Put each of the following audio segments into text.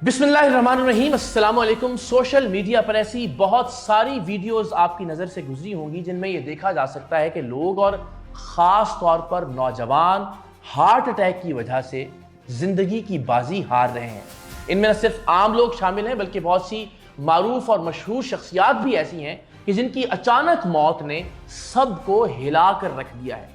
बिस्मिल्लाहिर्रहमानिर्रहीम, अस्सलाम वालेकुम। सोशल मीडिया पर ऐसी बहुत सारी वीडियोस आपकी नज़र से गुजरी होंगी जिनमें यह देखा जा सकता है कि लोग और ख़ास तौर पर नौजवान हार्ट अटैक की वजह से ज़िंदगी की बाजी हार रहे हैं। इनमें न सिर्फ आम लोग शामिल हैं बल्कि बहुत सी मारूफ और मशहूर शख्सियात भी ऐसी हैं कि जिनकी अचानक मौत ने सबको हिला कर रख दिया है।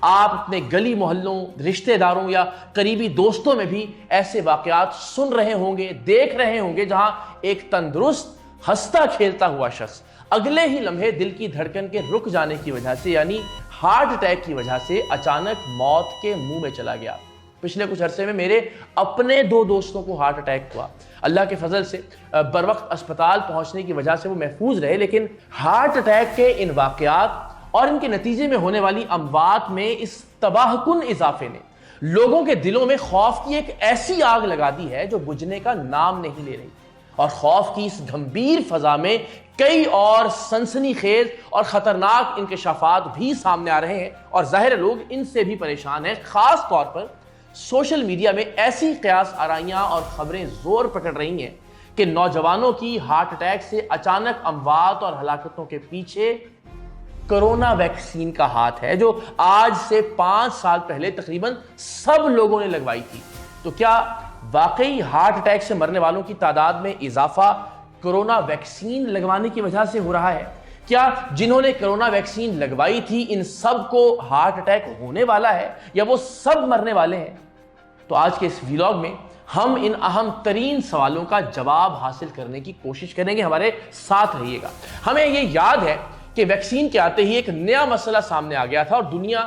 आप अपने गली मोहल्लों, रिश्तेदारों या करीबी दोस्तों में भी ऐसे वाकयात सुन रहे होंगे, देख रहे होंगे जहां एक तंदुरुस्त हंसता खेलता हुआ शख्स अगले ही लम्हे दिल की धड़कन के रुक जाने की वजह से यानी हार्ट अटैक की वजह से अचानक मौत के मुंह में चला गया। पिछले कुछ अरसे में मेरे अपने दो दोस्तों को हार्ट अटैक हुआ। अल्लाह के फजल से बर वक्त अस्पताल पहुंचने की वजह से वो महफूज रहे, लेकिन हार्ट अटैक के इन वाकयात और इनके नतीजे में होने वाली अमवात में इस तबाहकुन इजाफे ने लोगों के दिलों में खौफ की एक ऐसी आग लगा दी है जो बुझने का नाम नहीं ले रही। और खौफ की इस गंभीर फजा में कई और सनसनीखेज और खतरनाक इंकशाफात भी सामने आ रहे हैं और जाहिर लोग इनसे भी परेशान हैं। खास तौर पर सोशल मीडिया में ऐसी कयास आराइयां और खबरें जोर पकड़ रही हैं कि नौजवानों की हार्ट अटैक से अचानक अमवात और हलाकतों के पीछे कोरोना वैक्सीन का हाथ है, जो आज से 5 साल पहले तकरीबन सब लोगों ने लगवाई थी। तो क्या वाकई हार्ट अटैक से मरने वालों की तादाद में इजाफा कोरोना वैक्सीन लगवाने की वजह से हो रहा है? क्या जिन्होंने कोरोना वैक्सीन लगवाई थी इन सब को हार्ट अटैक होने वाला है या वो सब मरने वाले हैं? तो आज के इस व्लॉग में हम इन अहम तरीन सवालों का जवाब हासिल करने की कोशिश करेंगे। हमारे साथ रहिएगा। हमें ये याद है कि वैक्सीन के आते ही एक नया मसला सामने आ गया था और दुनिया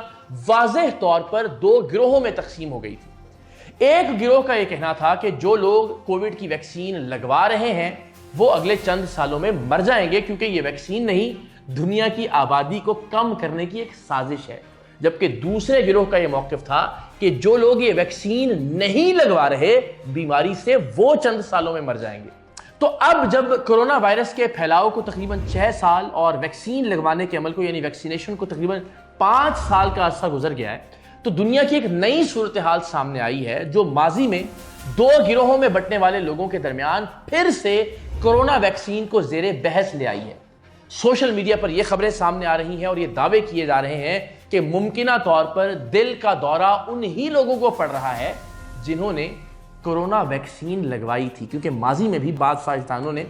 वाज़ेह तौर पर 2 गिरोहों में तकसीम हो गई थी। एक गिरोह का यह कहना था कि जो लोग कोविड की वैक्सीन लगवा रहे हैं वो अगले चंद सालों में मर जाएंगे क्योंकि ये वैक्सीन नहीं, दुनिया की आबादी को कम करने की एक साजिश है। जबकि दूसरे गिरोह का यह मौक़िफ़ था कि जो लोग ये वैक्सीन नहीं लगवा रहे, बीमारी से वो चंद सालों में मर जाएंगे। तो अब जब कोरोना वायरस के फैलाव को तकरीबन 6 साल और वैक्सीन लगवाने के अमल को यानी वैक्सीनेशन को तकरीबन 5 साल का अरसा गुजर गया है, तो दुनिया की एक नई सूरत हाल सामने आई है जो माजी में 2 गिरोहों में बंटने वाले लोगों के दरमियान फिर से कोरोना वैक्सीन को जेरे बहस ले आई है। सोशल मीडिया पर यह खबरें सामने आ रही हैं और ये दावे किए जा रहे हैं कि मुमकिना तौर पर दिल का दौरा उन्हीं लोगों को पड़ रहा है जिन्होंने कोरोना वैक्सीन लगवाई थी, क्योंकि माजी में भी बाद साइंसदानों ने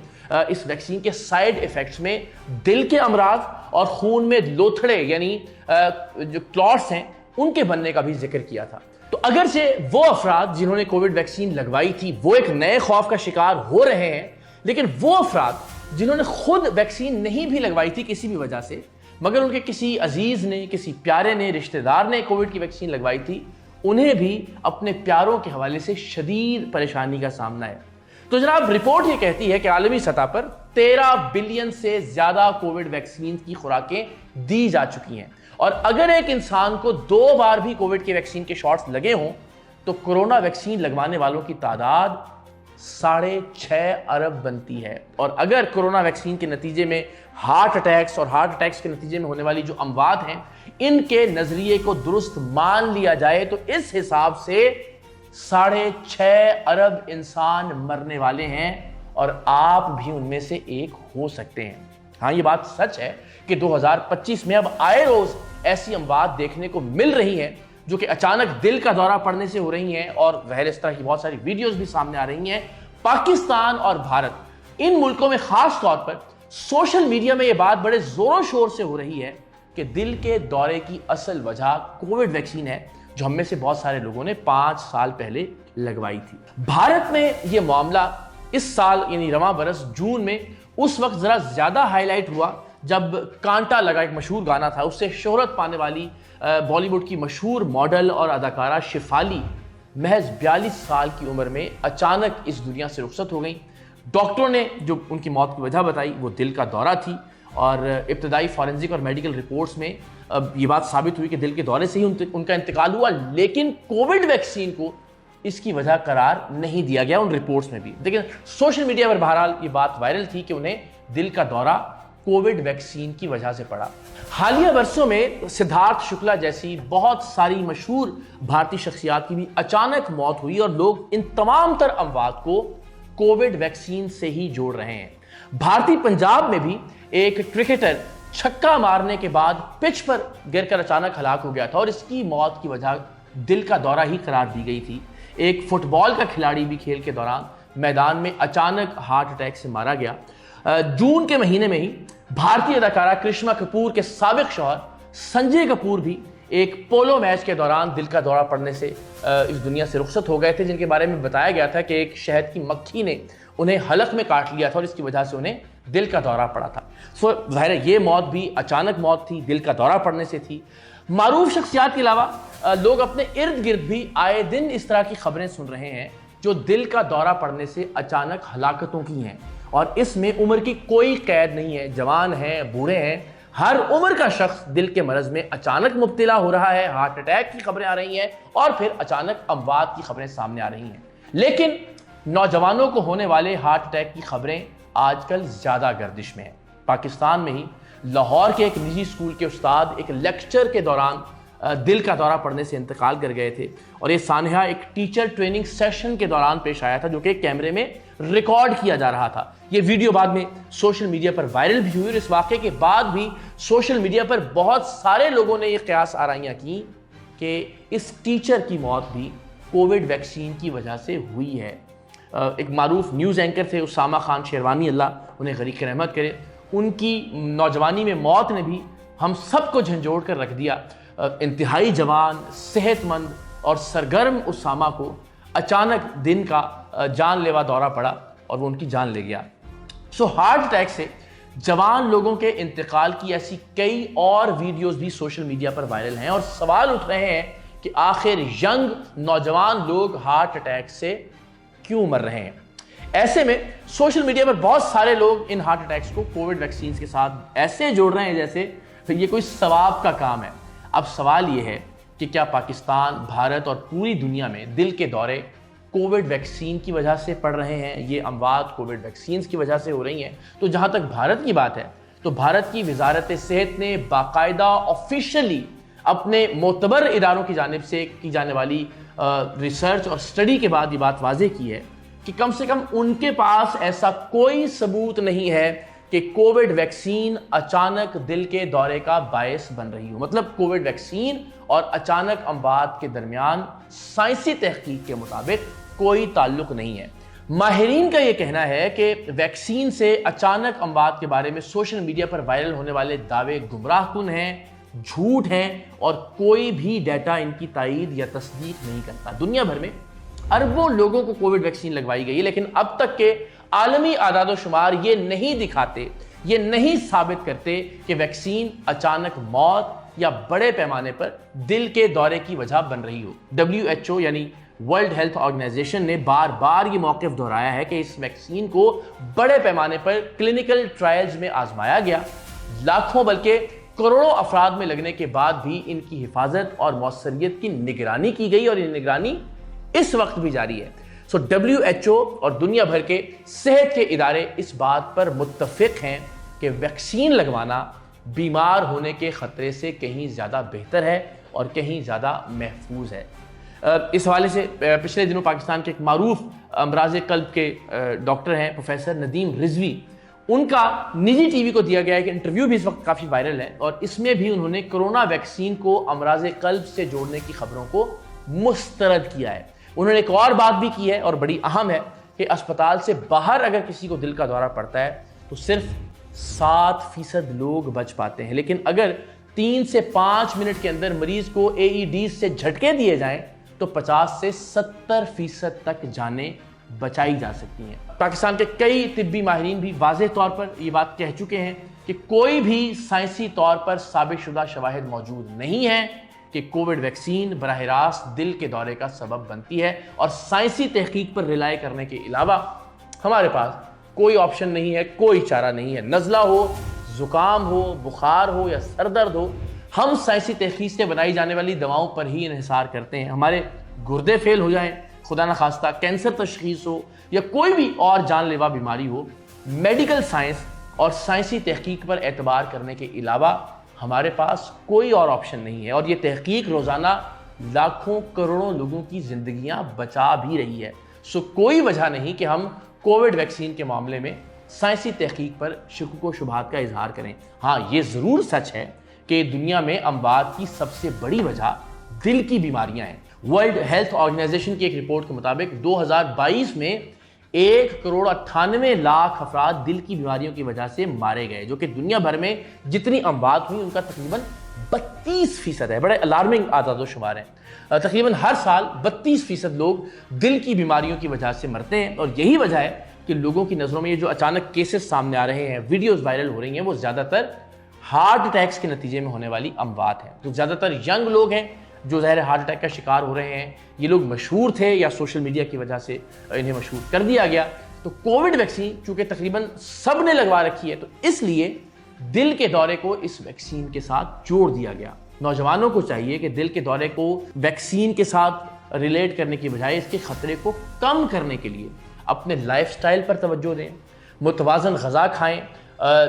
इस वैक्सीन के साइड इफेक्ट्स में दिल के अमराज और खून में लोथड़े यानी जो क्लॉट्स हैं उनके बनने का भी जिक्र किया था। तो अगर से वो अफराद जिन्होंने कोविड वैक्सीन लगवाई थी वो एक नए खौफ का शिकार हो रहे हैं, लेकिन वो अफराद जिन्होंने खुद वैक्सीन नहीं भी लगवाई थी किसी भी वजह से, मगर उनके किसी अजीज ने, किसी प्यारे ने, रिश्तेदार ने कोविड की वैक्सीन लगवाई थी, उन्हें भी अपने प्यारों के हवाले से शदीद परेशानी का सामना है। तो जनाब, रिपोर्ट ये कहती है कि आलमी सतह पर 13 बिलियन से ज्यादा कोविड वैक्सीन की खुराकें दी जा चुकी हैं और अगर एक इंसान को 2 बार भी कोविड की वैक्सीन के शॉट्स लगे हों तो कोरोना वैक्सीन लगवाने वालों की तादाद 6.5 अरब बनती है। और अगर कोरोना वैक्सीन के नतीजे में हार्ट अटैक्स और हार्ट अटैक्स के नतीजे में होने वाली जो अमवात हैं इनके नजरिए को दुरुस्त मान लिया जाए तो इस हिसाब से 6.5 अरब इंसान मरने वाले हैं और आप भी उनमें से एक हो सकते हैं। हाँ, ये बात सच है कि 2025 में अब आए रोज ऐसी अमवात देखने को मिल रही हैं जो कि अचानक दिल का दौरा पड़ने से हो रही हैं और वह इस तरह की बहुत सारी वीडियोस भी सामने आ रही हैं। पाकिस्तान और भारत इन मुल्कों में खास तौर पर सोशल मीडिया में यह बात बड़े जोरों शोर से हो रही है कि दिल के दौरे की असल वजह कोविड वैक्सीन है जो हम में से बहुत सारे लोगों ने 5 साल पहले लगवाई थी। भारत में यह मामला इस साल यानी रवां बरस जून में उस वक्त जरा ज्यादा हाईलाइट हुआ जब कांटा लगा एक मशहूर गाना था, उससे शोहरत पाने वाली बॉलीवुड की मशहूर मॉडल और अदाकारा शिफाली महज 42 साल की उम्र में अचानक इस दुनिया से रुखसत हो गई। डॉक्टरों ने जो उनकी मौत की वजह बताई वो दिल का दौरा थी और इब्तदाई फॉरेंसिक और मेडिकल रिपोर्ट्स में ये बात साबित हुई कि दिल के दौरे से ही उनका इंतकाल हुआ, लेकिन कोविड वैक्सीन को इसकी वजह करार नहीं दिया गया उन रिपोर्ट्स में भी। लेकिन सोशल मीडिया पर बहरहाल ये बात वायरल थी कि उन्हें दिल का दौरा कोविड वैक्सीन की वजह से पड़ा। हालिया वर्षों में सिद्धार्थ शुक्ला जैसी बहुत सारी मशहूर भारतीय शख्सियात की भी अचानक मौत हुई और लोग इन तमाम तर अमवात को कोविड वैक्सीन से ही जोड़ रहे हैं। भारतीय पंजाब में भी एक क्रिकेटर छक्का मारने के बाद पिच पर गिरकर अचानक हलाक हो गया था और इसकी मौत की वजह दिल का दौरा ही करार दी गई थी। एक फुटबॉल का खिलाड़ी भी खेल के दौरान मैदान में अचानक हार्ट अटैक से मारा गया। जून के महीने में ही भारतीय अदाकारा करिश्मा कपूर के साबिक शौहर संजय कपूर भी एक पोलो मैच के दौरान दिल का दौरा पड़ने से इस दुनिया से रुखसत हो गए थे, जिनके बारे में बताया गया था कि एक शहद की मक्खी ने उन्हें हलक में काट लिया था और इसकी वजह से उन्हें दिल का दौरा पड़ा था। सो ज़ाहिर है ये मौत भी अचानक मौत थी, दिल का दौरा पड़ने से थी। मारूफ शख्सियात के अलावा लोग अपने इर्द गिर्द भी आए दिन इस तरह की खबरें सुन रहे हैं जो दिल का दौरा पड़ने से अचानक हलाकतों की हैं, और इसमें उम्र की कोई कैद नहीं है। जवान हैं, बूढ़े हैं, हर उम्र का शख्स दिल के मरज में अचानक मुब्तला हो रहा है। हार्ट अटैक की खबरें आ रही हैं और फिर अचानक अमवात की खबरें सामने आ रही हैं। लेकिन नौजवानों को होने वाले हार्ट अटैक की खबरें आजकल ज्यादा गर्दिश में है। पाकिस्तान में ही लाहौर के एक निजी स्कूल के उस्ताद एक लेक्चर के दौरान दिल का दौरा पड़ने से इंतकाल कर गए थे, और ये सानहा एक टीचर ट्रेनिंग सेशन के दौरान पेश आया था जो कि कैमरे में रिकॉर्ड किया जा रहा था। ये वीडियो बाद में सोशल मीडिया पर वायरल भी हुई और इस वाक़े के बाद भी सोशल मीडिया पर बहुत सारे लोगों ने ये क़यास आराइयाँ की कि इस टीचर की मौत भी कोविड वैक्सीन की वजह से हुई है। एक मारूफ न्यूज़ एंकर थे उसामा खान शेरवानी, अल्लाह उन्हें गरीक रहमत करे, उनकी नौजवानी में मौत ने भी हम सबको झंझोड़ कर रख दिया। इंतहाई जवान, सेहतमंद और सरगर्म उसामा को अचानक दिन का जानलेवा दौरा पड़ा और वो उनकी जान ले गया। सो हार्ट अटैक से जवान लोगों के इंतकाल की ऐसी कई और वीडियोस भी सोशल मीडिया पर वायरल हैं और सवाल उठ रहे हैं कि आखिर यंग नौजवान लोग हार्ट अटैक से क्यों मर रहे हैं। ऐसे में सोशल मीडिया पर बहुत सारे लोग इन हार्ट अटैक्स को कोविड वैक्सीन के साथ ऐसे जोड़ रहे हैं जैसे ये कोई सवाब का काम है। अब सवाल ये है कि क्या पाकिस्तान, भारत और पूरी दुनिया में दिल के दौरे कोविड वैक्सीन की वजह से पड़ रहे हैं, ये अमवात कोविड वैक्सीन की वजह से हो रही हैं। तो जहाँ तक भारत की बात है तो भारत की वजारत सेहत ने बाकायदा ऑफिशियली अपने मोतबर इदारों की जानिब से की जाने वाली रिसर्च और स्टडी के बाद ये बात वाज़ेह की है कि कम से कम उनके पास ऐसा कोई सबूत नहीं है कि कोविड वैक्सीन अचानक दिल के दौरे का बायस बन रही हो। मतलब कोविड वैक्सीन और अचानक अमवात के दरमियान साइंसी तहकीक के मुताबिक कोई ताल्लुक नहीं है। माहिरीन का यह कहना है कि वैक्सीन से अचानक अमवात के बारे में सोशल मीडिया पर वायरल होने वाले दावे गुमराहकुन हैं, झूठ हैं और कोई भी डाटा इनकी तायीद या तस्दीक नहीं करता। दुनिया भर में अरबों लोगों को कोविड वैक्सीन लगवाई गई है, लेकिन अब तक के आलमी आदाद शुमार ये नहीं दिखाते, ये नहीं साबित करते कि वैक्सीन अचानक मौत या बड़े पैमाने पर दिल के दौरे की वजह बन रही हो। WHO यानी वर्ल्ड हेल्थ ऑर्गेनाइजेशन ने बार बार ये मौक़िफ़ दोहराया है कि इस वैक्सीन को बड़े पैमाने पर क्लिनिकल ट्रायल्स में आजमाया गया, लाखों बल्कि करोड़ों अफराद में लगने के बाद भी इनकी हिफाजत और मौसरियत की निगरानी की गई और ये निगरानी इस वक्त भी जारी है। सो WHO और दुनिया भर के सेहत के इदारे इस बात पर मुत्तफिक हैं कि वैक्सीन लगवाना बीमार होने के ख़तरे से कहीं ज़्यादा बेहतर है और कहीं ज़्यादा महफूज है। इस हवाले से पिछले दिनों पाकिस्तान के एक मारूफ अमराज़ क़ल्ब के डॉक्टर हैं प्रोफेसर नदीम रिजवी, उनका निजी टीवी को दिया गया एक इंटरव्यू भी इस वक्त काफ़ी वायरल है और इसमें भी उन्होंने कोरोना वैक्सीन को अमराज़ क़ल्ब से जोड़ने की खबरों को मुस्तरद किया है। उन्होंने एक और बात भी की है और बड़ी अहम है कि अस्पताल से बाहर अगर किसी को दिल का दौरा पड़ता है तो सिर्फ 7% लोग बच पाते हैं, लेकिन अगर 3 से 5 मिनट के अंदर मरीज को AED से झटके दिए जाएं तो 50 से 70% तक जानें बचाई जा सकती हैं। पाकिस्तान के कई तिब्बी माहिरीन भी वाज़ेह तौर पर ये बात कह चुके हैं कि कोई भी साइंसी तौर पर साबित शुदा शवाहिद मौजूद नहीं है कि कोविड वैक्सीन बराह रास्त दिल के दौरे का सबब बनती है, और साइंसी तहकीक पर रिलाय करने के अलावा हमारे पास कोई ऑप्शन नहीं है, कोई चारा नहीं है। नज़ला हो, ज़ुकाम हो, बुखार हो या सर दर्द हो, हम साइंसी तहकीक से बनाई जाने वाली दवाओं पर ही इन्हिसार करते हैं। हमारे गुर्दे फेल हो जाएं, खुदा न खास्ता कैंसर तशखीस हो या कोई भी और जानलेवा बीमारी हो, मेडिकल साइंस और साइंसी तहकीक पर एतबार करने के अलावा हमारे पास कोई और ऑप्शन नहीं है, और ये तहकीक रोज़ाना लाखों करोड़ों लोगों की ज़िंदगियां बचा भी रही है। सो कोई वजह नहीं कि हम کووڈ ویکسین کے معاملے میں سائنسی تحقیق پر شکوک و شبہات کا اظہار کریں۔ ہاں، یہ ضرور سچ ہے کہ دنیا میں اموات کی سب سے بڑی وجہ دل کی بیماریاں ہیں۔ ورلڈ ہیلتھ آرگنائزیشن کی ایک رپورٹ کے مطابق 2022 میں 1,98,00,000 افراد دل کی بیماریوں کی وجہ سے مارے گئے، جو کہ دنیا بھر میں جتنی اموات ہوئی ان کا تقریباً 32% ہے۔ بڑے الارمنگ اعداد و شمار ہیں۔ تقریباً ہر سال 32% لوگ دل کی بیماریوں کی وجہ سے مرتے ہیں، اور یہی وجہ ہے کہ لوگوں کی نظروں میں یہ جو اچانک کیسز سامنے آ رہے ہیں، ویڈیوز وائرل ہو رہی ہیں، وہ زیادہ تر ہارٹ اٹیکس کے نتیجے میں ہونے والی اموات ہیں۔ تو زیادہ تر ینگ لوگ ہیں جو ظاہر ہارٹ اٹیک کا شکار ہو رہے ہیں۔ یہ لوگ مشہور تھے یا سوشل میڈیا کی وجہ سے انہیں مشہور کر دیا گیا۔ تو کووڈ ویکسین چونکہ تقریباً سب نے لگوا رکھی ہے، تو اس لیے دل کے دورے کو اس ویکسین کے ساتھ جوڑ دیا گیا۔ نوجوانوں کو چاہیے کہ دل کے دورے کو ویکسین کے ساتھ ریلیٹ کرنے کی بجائے اس کے خطرے کو کم کرنے کے لیے اپنے لائف سٹائل پر توجہ دیں، متوازن غذا کھائیں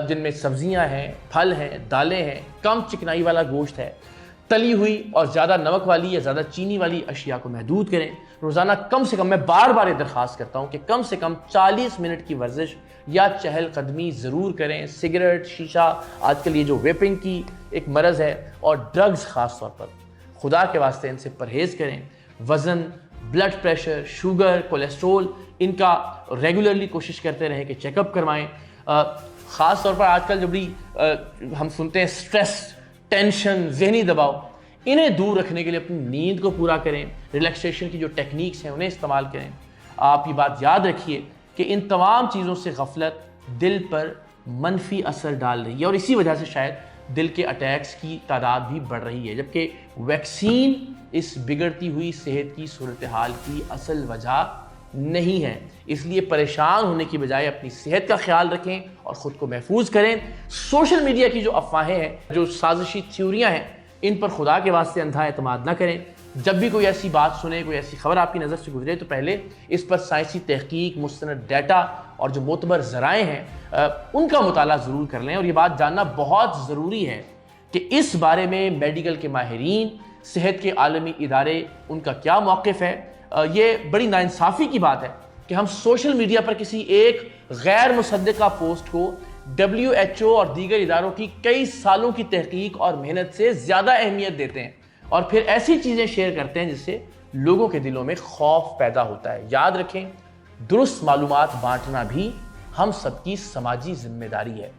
جن میں سبزیاں ہیں، پھل ہیں، دالیں ہیں، کم چکنائی والا گوشت ہے، تلی ہوئی اور زیادہ نمک والی یا زیادہ چینی والی اشیاء کو محدود کریں۔ روزانہ کم سے کم، میں بار بار یہ درخواست کرتا ہوں کہ کم سے کم 40 منٹ کی ورزش یا چہل قدمی ضرور کریں۔ سگریٹ، شیشہ، آج کل یہ جو ویپنگ کی ایک مرض ہے، اور ڈرگز خاص طور پر، خدا کے واسطے ان سے پرہیز کریں۔ وزن، بلڈ پریشر، شوگر، کولیسٹرول، ان کا ریگولرلی کوشش کرتے رہیں کہ چیک اپ کروائیں۔ خاص طور پر آج کل جو بھی ہم سنتے ہیں سٹریس، ٹینشن، ذہنی دباؤ، انہیں دور رکھنے کے لیے اپنی نیند کو پورا کریں۔ ریلیکسیشن کی جو ٹیکنیکس ہیں انہیں استعمال کریں۔ آپ یہ بات یاد رکھیے کہ ان تمام چیزوں سے غفلت دل پر منفی اثر ڈال رہی ہے، اور اسی وجہ سے شاید دل کے اٹیکس کی تعداد بھی بڑھ رہی ہے، جبکہ ویکسین اس بگڑتی ہوئی صحت کی صورتحال کی اصل وجہ نہیں ہے۔ اس لیے پریشان ہونے کی بجائے اپنی صحت کا خیال رکھیں اور خود کو محفوظ کریں۔ سوشل میڈیا کی جو افواہیں ہیں، جو سازشی تھیوریاں ہیں، ان پر خدا کے واسطے اندھا اعتماد نہ کریں۔ جب بھی کوئی ایسی بات سنیں، کوئی ایسی خبر آپ کی نظر سے گزرے، تو پہلے اس پر سائنسی تحقیق، مستند ڈیٹا اور جو معتبر ذرائع ہیں ان کا مطالعہ ضرور کر لیں۔ اور یہ بات جاننا بہت ضروری ہے کہ اس بارے میں میڈیکل کے ماہرین، صحت کے عالمی ادارے، ان کا کیا موقف ہے۔ یہ بڑی ناانصافی کی بات ہے کہ ہم سوشل میڈیا پر کسی ایک غیر مصدقہ پوسٹ کو WHO اور دیگر اداروں کی کئی سالوں کی تحقیق اور محنت سے زیادہ اہمیت دیتے ہیں، اور پھر ایسی چیزیں شیئر کرتے ہیں جس سے لوگوں کے دلوں میں خوف پیدا ہوتا ہے۔ یاد رکھیں، درست معلومات بانٹنا بھی ہم سب کی سماجی ذمہ داری ہے۔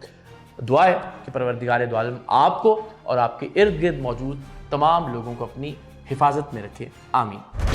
دعا ہے کہ پروردگار دو عالم آپ کو اور آپ کے ارد گرد موجود تمام لوگوں کو اپنی حفاظت میں رکھے۔ آمین۔